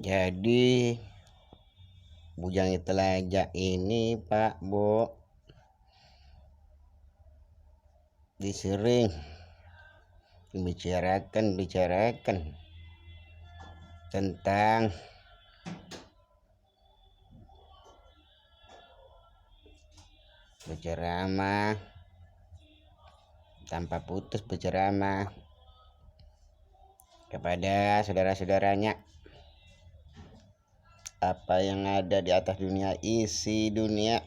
Jadi Bujang Telajak ini Pak Bu disering bicarakan tentang berceramah tanpa putus, berceramah kepada saudara-saudaranya apa yang ada di atas dunia, isi dunia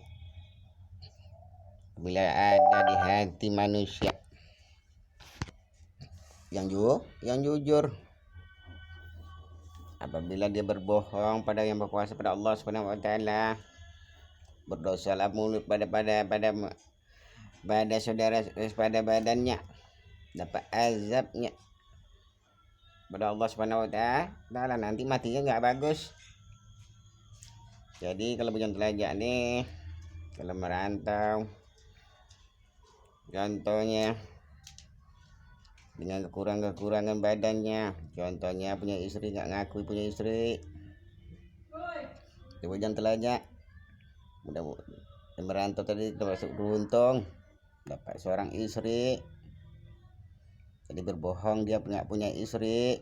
bila ada di hati manusia yang jujur. Apabila dia berbohong pada yang berkuasa, pada Allah Subhanahu wa taala, berdosalah mulut pada saudara, pada badannya, dapat azabnya pada Allah Subhanahu wa taala, nanti matinya nggak bagus. Jadi kalau Bujang Telajak nih, kalau merantau, contohnya dengan kekurangan badannya, contohnya punya istri nggak ngakui punya istri, di Bujang Telajak udah merantau tadi termasuk beruntung dapat seorang istri, jadi berbohong dia nggak punya istri,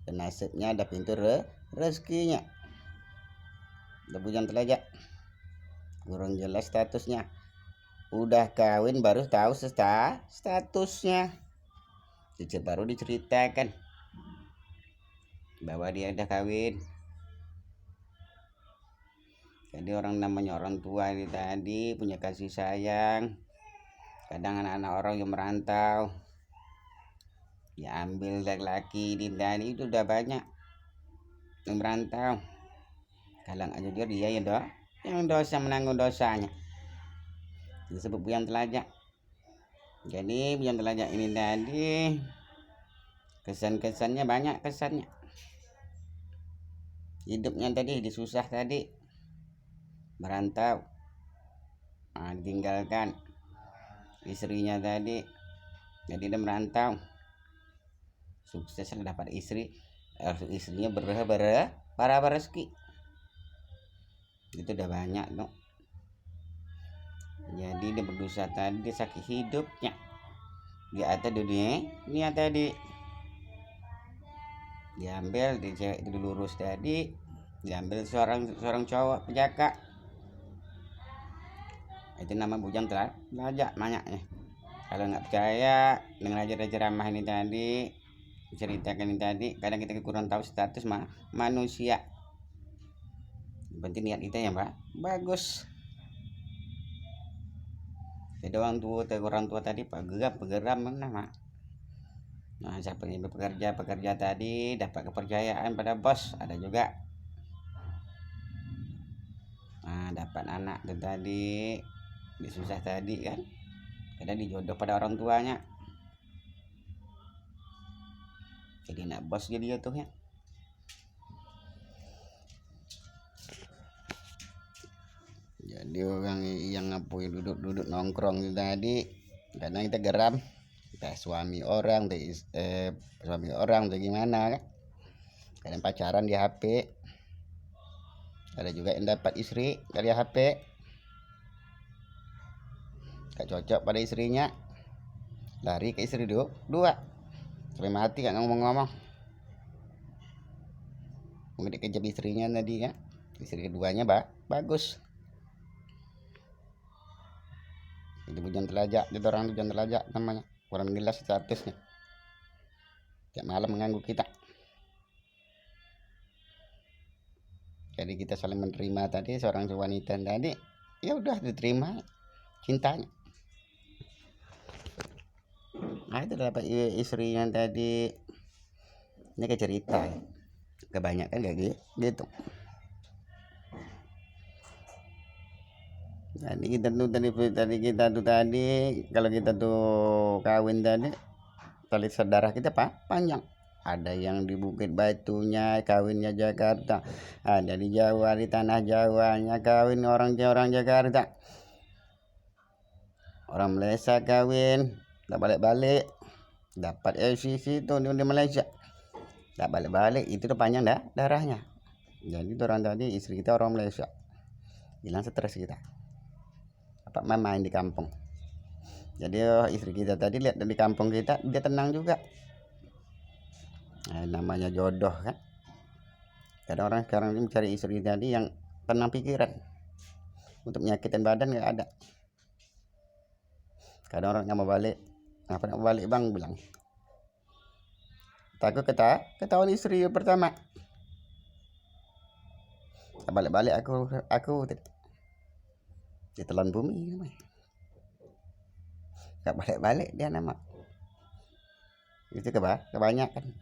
dan nasibnya ada pintu rezekinya. Udah Bujang Telajak kurang jelas statusnya, udah kawin baru tahu statusnya, baru diceritakan bahwa dia udah kawin. Jadi namanya orang tua ini tadi punya kasih sayang. Kadang anak-anak orang yang merantau ya ambil laki-laki di tadi itu udah banyak yang merantau, kalang aja dia yang dosa menanggung dosanya, disebut Bujang Telajak. Jadi Bujang Telajak ini tadi kesannya banyak, kesannya hidupnya tadi disusah tadi, merantau, ditinggalkan istrinya tadi, jadi dia merantau, sukses dapat istrinya para rezeki, itu udah banyak no. Jadi dia berdosa tadi, dia sakit hidupnya di atas dunia tadi, diambil di cewek itu lurus tadi, diambil seorang cowok penjaka, itu nama Bujang Telajak banyaknya. Kalau nggak percaya dengan aja ceramah ini tadi, ceritakan ini tadi, kadang kita kurang tahu status manusia. Penting niat kita ya Pak, bagus. Jadi orang tua tadi pegeram mana Mak. Nah, siapa yang pekerja tadi dapat kepercayaan pada bos, ada juga. Nah, dapat anak itu tadi disusah tadi kan, kadang dijodoh pada orang tuanya, jadi nak bos jadi jatuhnya. Jadi orang yang duduk nongkrong itu tadi, kadang kita geram, kita suami orang gimana kan, kadang pacaran di HP, ada juga yang dapat istri dari HP, gak cocok pada istrinya, lari ke istri dua sampai mati gak ngomong-ngomong, mungkin dikejap istrinya tadi kan, istri keduanya bagus. Itu Bujang Telajak, itu orang Bujang Telajak namanya, kurang jelas statusnya, tiap malam mengganggu kita. Jadi kita saling menerima tadi, seorang wanita tadi ya udah diterima cintanya. Nah itu dapat istrinya tadi, ini kayak cerita ya, kebanyakan kayak gitu. Jadi kita tuh tadi kalau kita tuh kawin tadi, tali saudara kita panjang. Ada yang di Bukit Batunya kawinnya Jakarta, ada di Jawa, di tanah Jawanya kawin orang Jakarta, orang Malaysia kawin tak balik-balik, dapat LCC itu di Malaysia tak balik-balik, itu tuh panjang darahnya. Jadi orang tadi istri kita orang Malaysia, hilang stres kita apa main di kampung. Jadi istri kita tadi lihat dari kampung kita, dia tenang juga. Namanya jodoh kan. Kadang orang sekarang ini mencari istri tadi yang tenang pikiran, untuk menyakitin badan nggak ada. Kadang orang nggak mau balik, ngapain mau balik bang, bilang takut ketahuan istri pertama. Balik-balik aku ditelan bumi namanya. Nggak balik-balik dia nama itu kebanyakan.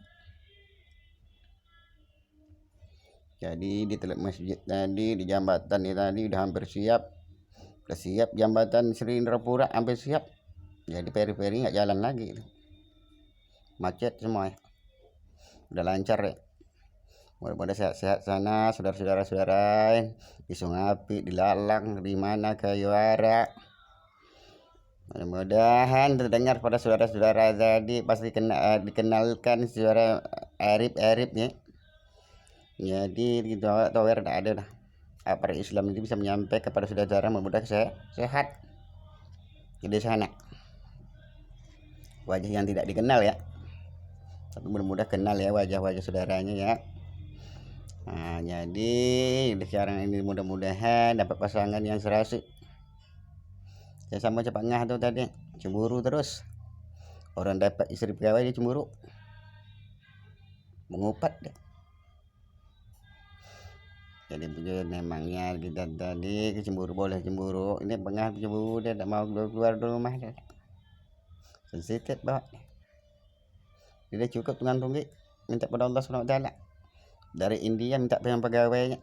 Jadi di teluk masjid tadi, di jambatan ini tadi udah hampir siap. Udah siap jambatan Sri Indrapura hampir siap. Jadi peri-peri nggak jalan lagi. Macet semua ya. Udah lancar ya. Mudah-mudahan sehat-sehat sana saudara-saudara di Sungapi, di Lalang, di mana Kayuara. Mudah-mudahan terdengar pada saudara-saudara tadi, pasti dikenalkan saudara Arif ya. Jadi di Tower tidak ada dah. Apa Islam ini bisa menyampaikan kepada saudara, mudah-mudahan sehat di sana. Wajah yang tidak dikenal ya, tapi mudah-mudahan kenal ya wajah-wajah saudaranya ya. Nah, jadi sekarang ini mudah-mudahan dapat pasangan yang serasi. Ya sama cepat ngah tuh tadi, cemburu terus. Orang dapat istri pegawai dia cemburu, mengupat deh. Jadi memangnya kita tadi cemburu boleh cemburu, ini pengah cemburu dia tidak mau keluar dari rumah dia. Sensitif bawa. Dia cukup dengan tunggu minta pada Allah SWT. Dari India minta pegawainya,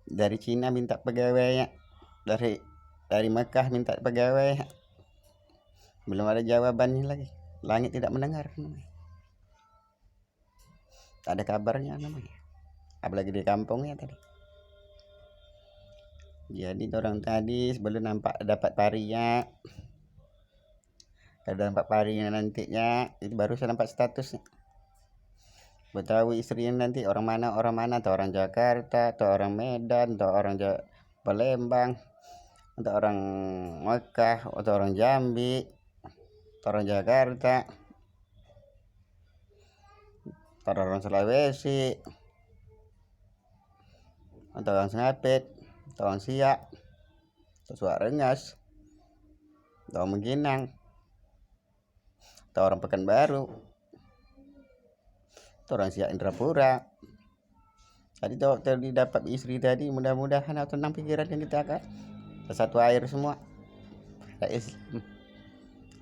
dari Cina minta pegawainya, dari Mekah minta pegawai. Belum ada jawabannya lagi. Langit tidak mendengar namanya. Tak ada kabarnya namanya. Apalagi di kampungnya tadi. Jadi orang tadi sebelum nampak dapat parinya, kalau nampak parinya nantinya itu baru saya nampak statusnya. Betawi istrinya nanti orang mana, atau orang Jakarta, atau orang Medan, atau orang Palembang, atau orang Mekah, atau orang Jambi, atau orang Jakarta, atau orang Sulawesi, atau orang Singapit, atau orang Siak, atau Suak Rengas, atau orang Mengginang, atau orang Pekanbaru, atau orang Siak Indrapura. Tadi dapat istri tadi, mudah-mudahan tenang pikiran yang kita akan satu air semua.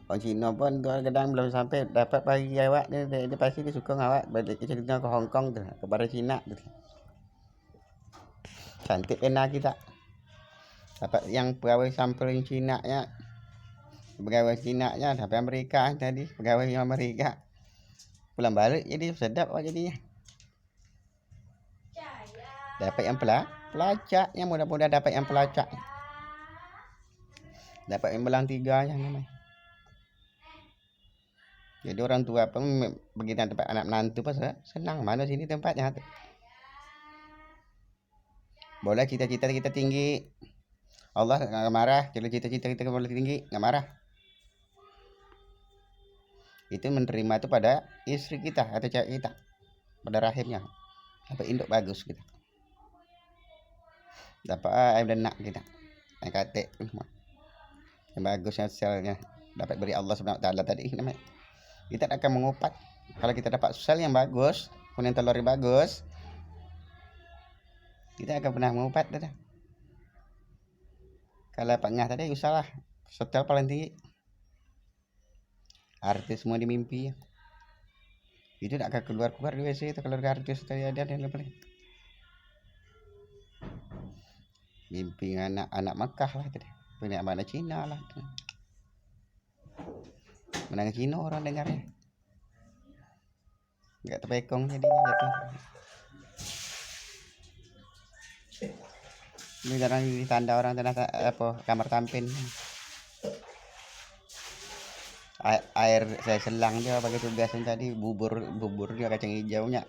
Orang Cina pun tuh kadang belum sampai dapat pagi awak dia pasti dia suka ngawak balik ke Hong Kong tuh, kepada Cina tuh. Cantik pena kita dapat yang pegawai sampling Cina nya, pegawai Cina nya sampai Amerika tadi, pegawai Amerika pulang balik jadi sedap jadinya. Dapat yang pelacaknya, mudah-mudahan dapat yang pelacak, dapat yang belang 3 yang namanya. Jadi orang tua pun begitu tempat anak menantu pas senang, mana sini tempatnya. Boleh cita-cita kita tinggi, Allah nggak marah. Kalau cita-cita kita boleh tinggi, nggak marah. Itu menerima itu pada istri kita atau cewek kita, pada rahimnya. Dapat induk bagus kita, dapat ayam dan nak kita, kate yang bagus, yang selnya dapat beri Allah SWT tadi namanya. Kita akan mengupat. Kalau kita dapat sel yang bagus, kuning telur yang bagus, kita akan pernah mengupat dah. Kalau pengah tadi usahlah setel paling tinggi, artis semua di mimpi ya. Itu tak akan keluar di WC itu keluarga artis tadi ada yang lebih mimpi anak Mekah lah tadi, punya mana Cina lah, menang Cina orang dengarnya nggak terpekong jadinya gitu. Ini jarang ditanda orang tanda apa kamar tampin. Air saya selang dia pakai tugasan tadi, bubur dia kacang hijaunya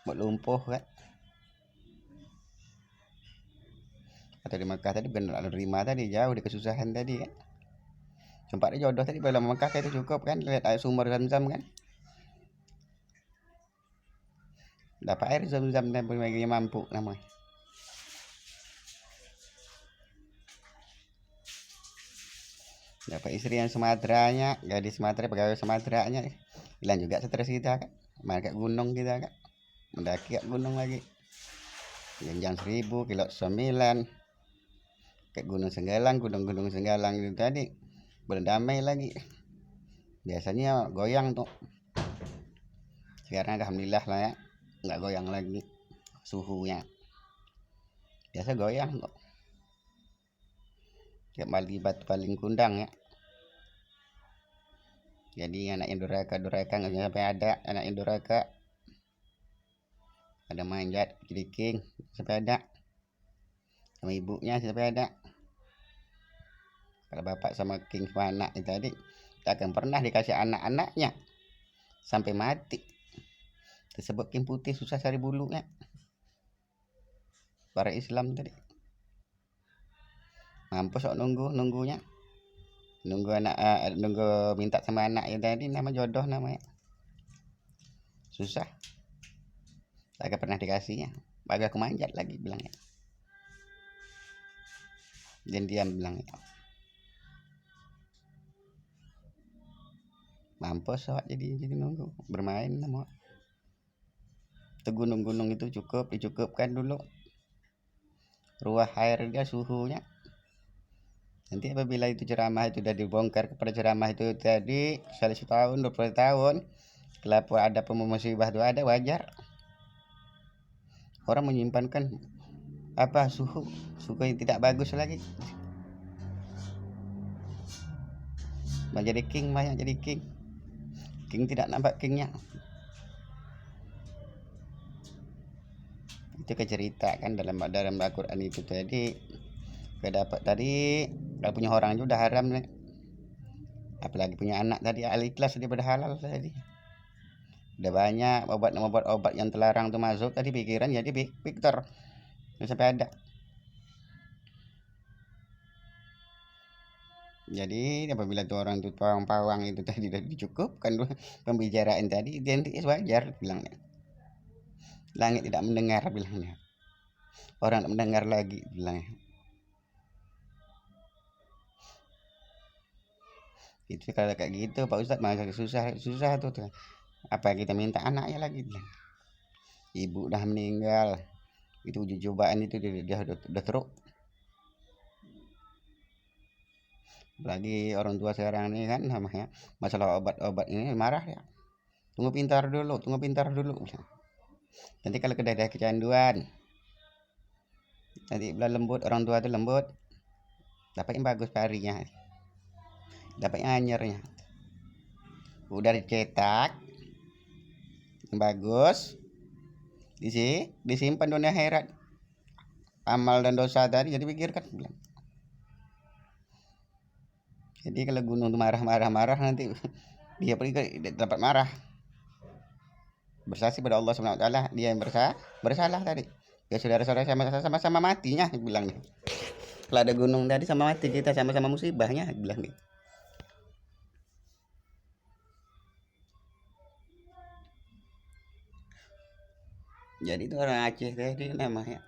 buat lumpuh kan. atau di Mekah tadi bukan nak nerima tadi, jauh di kesusahan tadi kan. Sempat dia jodoh tadi belum Mekah itu cukup kan, lihat air sumber Zam-Zam kan. Dapat air Zam-Zam dan bagi mampu namanya. Dapat istri yang Sumateranya, gadis Sumatera, pegawai Sumateranya. Hilang juga stres kita kan. Main ke gunung kita kan. Mendaki ke gunung lagi. Jenjang 1000, kilo 9. Ke Gunung Senggalang, gunung-gunung Senggalang itu tadi. Belum damai lagi. Biasanya goyang tuh. Sekarang alhamdulillah lah ya. Nggak goyang lagi suhunya. Biasa goyang kok. Kayak Bali Batu Paling Kundang ya. Jadi anak duraka nggak sampai ada anak duraka. Ada manjat keriking sampai ada. Sama ibunya sampai ada. Kalau bapak sama king sama anak itu tadi tak akan pernah dikasih anak-anaknya sampai mati. Tersebut king putih susah cari bulunya. Para Islam tadi. Mampus kok nunggunya. Nunggu anak nunggu minta sama anak itu tadi, nama jodoh namanya. Susah. Tak pernah dikasihnya. Bagak kemanjat lagi bilangnya. Dan diam bilangnya. Mampus soal jadi nunggu bermain nama. Itu gunung-gunung itu dicukupkan dulu. Ruah air dia suhunya. Nanti apabila itu ceramah itu sudah dibongkar kepada ceramah itu tadi 100 tahun 20 tahun, kalau ada musibah itu ada wajar. Orang menyimpankan apa suhu yang tidak bagus lagi. Menjadi king banyak jadi king. King tidak nampak kingnya. Itu keceritakan dalam Al-Quran itu tadi. Kedapat tadi kalau punya orang juga udah haram nih. Apalagi punya anak tadi al-ikhlas daripada halal tadi. Udah banyak obat yang terlarang tuh masuk tadi pikiran jadi Victor sampai ada. Jadi apabila tuh orang tuh pawang itu tadi udah dicukupkan pembicaraan tadi identik wajar bilangnya. Langit tidak mendengar bilangnya. Orang tidak mendengar lagi bilangnya. Itu kalau kayak gitu Pak Ustadz masa susah tuh. Apa kita minta anaknya lagi bilang. Ibu udah meninggal. Itu uji cobaan itu dia udah teruk. Apalagi orang tua sekarang ini kan namanya masalah obat-obat ini marah ya. Tunggu pintar dulu. Nanti kalau udah ada kecanduan, nanti bulan lembut orang tua itu lembut, dapat yang bagus parinya, dapat yang anyarnya, udah dicetak yang bagus, disimpan dunia akhirat, amal dan dosa tadi jadi pikirkan bilang. Jadi kalau gunung itu marah nanti dia pergi dapat marah. Bersaksi pada Allah Subhanahu wa taala, dia yang bersalah tadi. Ya saudara-saudara sama-sama matinya bilang nih. Kalau ada gunung tadi sama mati kita sama-sama musibahnya bilang nih. Jadi itu orang Aceh tadi namanya.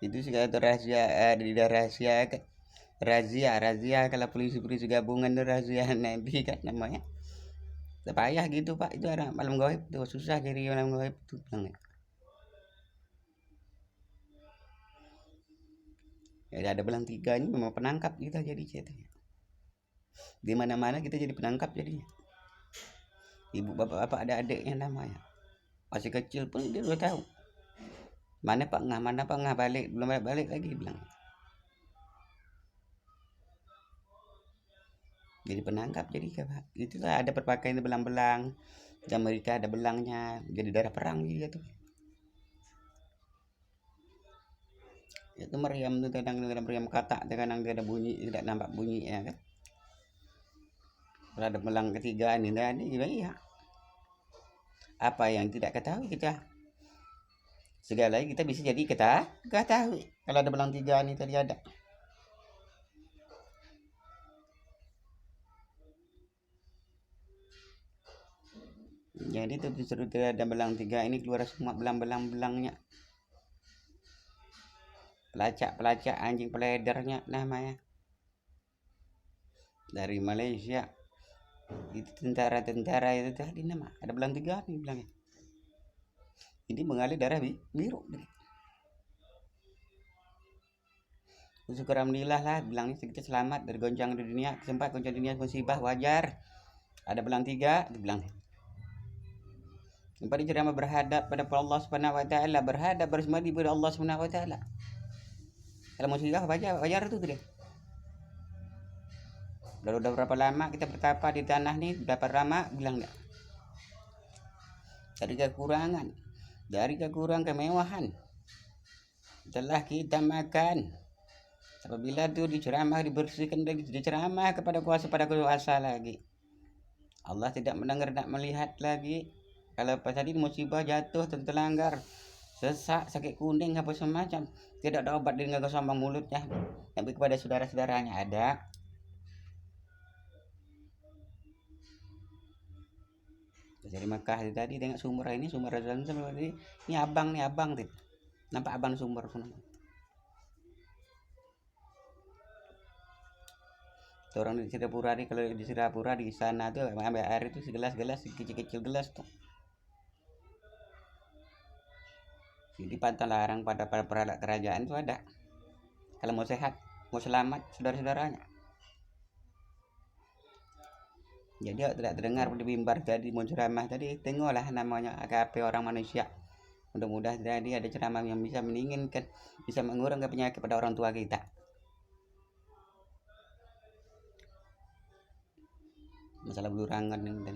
Itu segala rahasia di rahasia kan. Razia kalau polisi gabungan razia nanti kan namanya. Payah gitu Pak, itu orang malam gaib tuh susah jadi malam gaib tuh bilang. Ya ada belang 3 ini memang penangkap kita jadi ceritanya. Di mana-mana kita jadi penangkap jadinya. Ibu bapak ada adiknya namanya. Masih kecil pun dia udah tahu. Mana Pak Ngah balik, belum balik lagi bilang. Jadi penangkap jadi Pak. Itulah ada perpakaian belang-belang. Di Amerika ada belangnya, jadi darah perang juga tuh. Itu meriam tuh kadang meriam kata, kadang dia ada bunyi, tidak nampak bunyi ya kan. Kalau ada belang ketiga ini tadi juga iya. Apa yang tidak ketahui kita Segala kita bisa jadi ketahui. Kalau ada belang 3 ini tadi ada. Jadi tuh disuruh ada belang 3 ini keluar semua belang-belang-belangnya. Pelacak-pelacak anjing peledernya namanya. Dari Malaysia. Itu tentara-tentara itu tadi nama. Ada belang 3 nih bilangnya. Ini mengalir darah biru. Syukur alhamdulillah lah bilangnya kita selamat dari goncang di dunia. Sempat goncang dunia musibah wajar. Ada belang 3 dibilang. Tempat ceramah berhadap pada Allah Subhanahu wa taala, berhadap bersembadi pada Allah Subhanahu wa taala. Kalau musibah wajar itu dia. Udah berapa lama kita bertapa di tanah nih, berapa lama bilang enggak. Dari kekurangan kemewahan telah kita makan. Apabila itu diceramah dibersihkan lagi, diceramah kepada kuasa lagi. Allah tidak mendengar, tidak melihat lagi. Kalau pas tadi musibah jatuh terlanggar, sesak, sakit kuning apa semacam, tidak ada obat dengan kesombong mulutnya. Tapi kepada saudara-saudaranya ada. Dari Mekah tadi tengok sumur ini, sumur Zamzam tadi. Ini abang tuh. Nampak abang sumur sana. Orang di Singapura nih, kalau di Singapura di sana tuh ambil air itu segelas-gelas, kecil-kecil gelas tuh. Jadi pantang larang pada peralatan kerajaan itu ada. Kalau mau sehat, mau selamat saudara-saudaranya. Jadi tidak terdengar di mimbar tadi mau ceramah tadi, tengoklah namanya AKP orang manusia. Mudah-mudahan tadi ada ceramah yang bisa meningginkan, bisa mengurangkan penyakit pada orang tua kita. Masalah belurangan ini tadi.